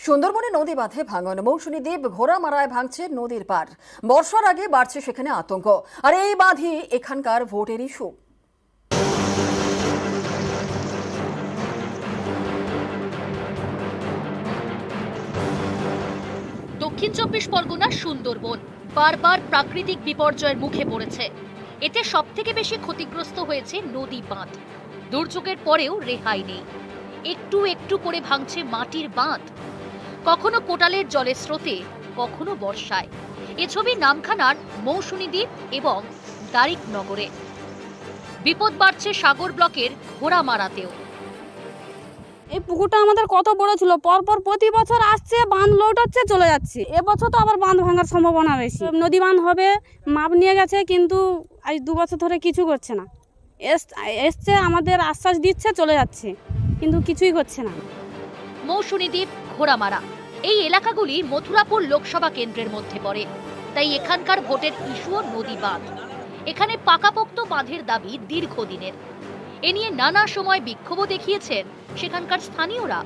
সুন্দরবনে নদী বাঁধে ভাঙন, মৌসুমী দ্বীপ ঘোড়ামারায় ভাঙছে নদীর পার। বর্ষার আগে বাড়ছে সেখানে আতঙ্ক, আর এই বাঁধই এখানকার ভোটের ইস্যু। দক্ষিণ চব্বিশ পরগনার সুন্দরবন বারবার প্রাকৃতিক বিপর্যয়ের মুখে পড়েছে। এতে সবথেকে বেশি ক্ষতিগ্রস্ত হয়েছে নদী বাঁধ। দুর্যোগের পরেও রেহাই নেই, একটু একটু করে ভাঙছে মাটির বাঁধ, কখনো কোটালের জলের স্রোতে, কখনো বর্ষায়। এ ছবি নামখানার মৌসুমী দ্বীপ এবং দারিকনগরে। বিপদ বাড়ছে সাগর ব্লকের ঘোড়ামারাতেও। এই পুকুরটা আমাদের কত বড় ছিল, পরপর প্রতি বছর আসছে, বাঁধ লোড হচ্ছে, চলে যাচ্ছে। এবছর তো আবার বাঁধ ভাঙার সম্ভাবনা বেশি। নদী বাঁধ হবে, মাপ নিয়ে গেছে, কিন্তু আজ 2 বছর ধরে কিছু করছে না। এসছে, আমাদের আশ্বাস দিচ্ছে, চলে যাচ্ছে, কিন্তু কিছুই হচ্ছে না। মৌসুমী দ্বীপ, ঘোড়ামারা এই এলাকাগুলি মথুরাপুর লোকসভা কেন্দ্রের মধ্যে পড়ে, তাই এখানকার ভোটের ইস্যুও নদী বাঁধ। এখানে পাকাপোক্ত বাঁধের দাবি দীর্ঘদিনের। এ নিয়ে নানা সময় বিক্ষোভও দেখিয়েছেন সেখানকার স্থানীয়রা।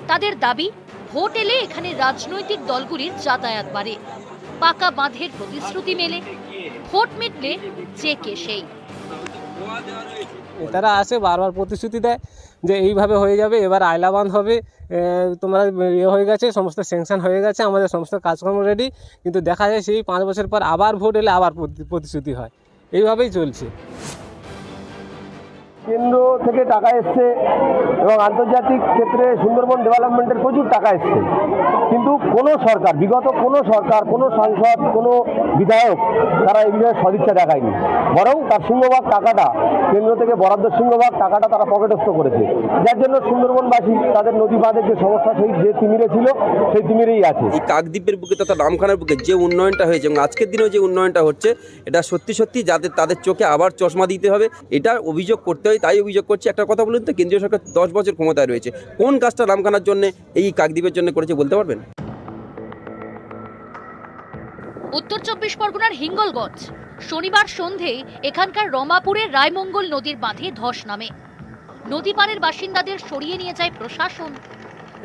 তাদের দাবি, ভোট এলে এখানে রাজনৈতিক দলগুলির যাতায়াত বাড়ে, পাকা বাঁধের প্রতিশ্রুতি মেলে, ভোট মিটলে যে কে সেই। তারা আসে বারবার প্রতিশ্রুতি দেয় যে এইভাবে হয়ে যাবে, এবার আইলা বাঁধ হবে, তোমরা ইয়ে হয়ে গেছে, সমস্ত স্যাংশন হয়ে গেছে, আমাদের সমস্ত কাজকর্ম রেডি, কিন্তু দেখা যায় সেই 5 বছর পর আবার ভোট এলে আবার প্রতিশ্রুতি হয়। এইভাবেই চলছে। কেন্দ্র থেকে টাকা এসছে এবং আন্তর্জাতিক ক্ষেত্রে সুন্দরবন ডেভেলপমেন্টের প্রচুর টাকা এসছে, কিন্তু কোনো সরকার, বিগত কোনো সরকার, কোনো সাংসদ, কোনো বিধায়ক তারা এই বিষয়ে সদিচ্ছা দেখায়নি, বরং তার সিংহভাগ টাকাটা কেন্দ্র থেকে বরাদ্দ সিংহভাগ টাকাটা তারা পকেটস্থ করেছে, যার জন্য সুন্দরবনবাসী তাদের নদী বাঁধের যে সমস্যা সেই যে তিমিরে ছিল সেই তিমিরেই আছে। এই কাকদ্বীপের বুকে তথা নামখানার বুকে যে উন্নয়নটা হয়েছে এবং আজকের দিনেও যে উন্নয়নটা হচ্ছে, এটা সত্যি সত্যি যাদের তাদের চোখে আবার চশমা দিতে হবে, এটা অভিযোগ করতে হয়। তাই অভিযোগ করছি। একটা কথা বলুন তো, কেন্দ্রীয় সরকার 10 বছর ক্ষমতায় রয়েছে, কোন কাজটা নামখানার জন্য, এই কাকদ্বীপের জন্য করেছে বলতে পারবেন? উত্তর চব্বিশ পরগনার হিঙ্গলগঞ্জ। শনিবার সন্ধেয় এখানকার রমাপুরের রায়মঙ্গল নদীর বাঁধে ধস নামে। নদী পাড়ের বাসিন্দাদের সরিয়ে নিয়ে যায় প্রশাসন।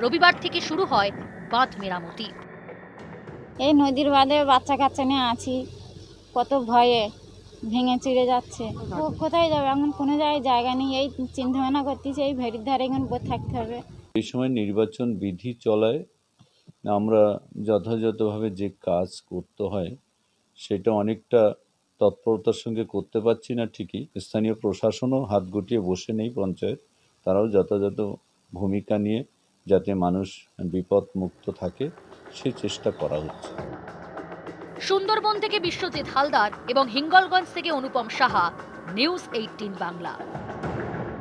রবিবার থেকে শুরু হয় বাঁধ মেরামতি। এই নদীর বাঁধে বাচ্চা কাচ্চা নিয়ে আছি, কত ভয়ে ভেঙে চিড়ে যাচ্ছে। কোথায় যাবে এখন, কোনো জায়গা নেই। এই চিন্তা ভাবনা করতেছি এই ভেড়ির ধারে এখন থাকতে হবে। এই সময় নির্বাচন বিধি চলায় আমরা যথাযথভাবে যে কাজ করতে হয় সেটা অনেকটা তৎপরতার সঙ্গে করতে পারছি না ঠিকই। স্থানীয় প্রশাসনও হাত গুটিয়ে বসে নেই, পঞ্চায়েত তারাও যথাযথ ভূমিকা নিয়ে যাতে মানুষ বিপদ মুক্ত থাকে সেই চেষ্টা করা হচ্ছে। সুন্দরবন থেকে বিশ্বজিৎ হালদার এবং হিঙ্গলগঞ্জ থেকে অনুপম সাহা, নিউজ 18 বাংলা।